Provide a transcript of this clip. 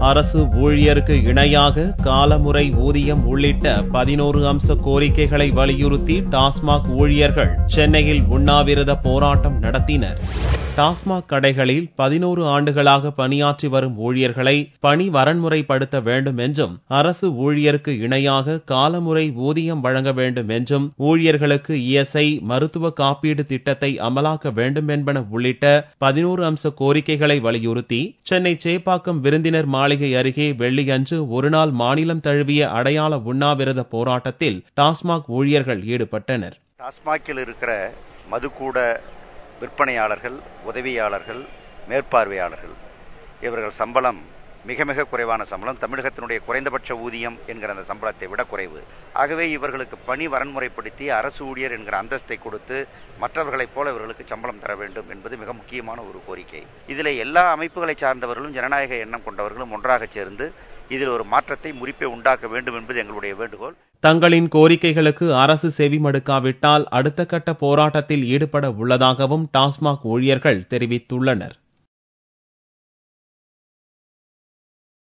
அரசு ஊழியருக்கு இணையாக காலமுறை ஊதியம் உள்ளிட்ட 11 அம்ச கோரிக்கைகளை வலியுறுத்தி டாஸ்மாக் ஊழியர்கள் சென்னையில் உண்ணாவிரத போராட்டம் நடத்தினர். டாஸ்மாக் கடைகளில் 11 ஆண்டுகளாக பணியாற்றி வரும் ஊழியர்களை பணி வரன்முறைப்படுத்த வேண்டும் என்றும், அரசு ஊழியருக்கு இணையாக காலமுறை ஊதியம் வழங்க வேண்டும் என்றும், ஊழியர்களுக்கு இஎஸ்ஐ மருத்துவ காப்பீடு திட்டத்தை அமலாக்க வேண்டும் என்பன உள்ளிட்ட 11 அம்ச கோரிக்கைகளை வலியுறுத்தி சென்னை சேப்பாக்கம் விருந்தினர் மாளிகை அருகே வெள்ளியன்று ஒருநாள் மாநிலம் தழுவிய அடையாள உண்ணாவிரத போராட்டத்தில் டாஸ்மாக் ஊழியர்கள் ஈடுபட்டனர். டாஸ்மாகில் இருக்கிற மதுக்கூட விற்பனையாளர்கள், உதவியாளர்கள், மேற்பார்வையாளர்கள் இவர்கள் சம்பளம் மிக மிக குறைவான சம்பளம். தமிழகத்தினுடைய குறைந்தபட்ச ஊதியம் என்கிற அந்த சம்பளத்தை விட குறைவு. ஆகவே இவர்களுக்கு பணி வரன்முறைப்படுத்தி அரசு ஊழியர் என்கிற அந்தஸ்தை கொடுத்து மற்றவர்களைப் போல இவர்களுக்கு சம்பளம் தர வேண்டும் என்பது மிக முக்கியமான ஒரு கோரிக்கை. இதில் எல்லா அமைப்புகளை சார்ந்தவர்களும் ஜனநாயக எண்ணம் கொண்டவர்களும் ஒன்றாக சேர்ந்து இதில் ஒரு மாற்றத்தை, முறிப்பை உண்டாக்க வேண்டும் என்பது எங்களுடைய வேண்டுகோள். தங்களின் கோரிக்கைகளுக்கு அரசு செவிமடுக்காவிட்டால் அடுத்த கட்ட போராட்டத்தில் ஈடுபட உள்ளதாகவும் டாஸ்மாக் ஊழியர்கள் தெரிவித்துள்ளனர்.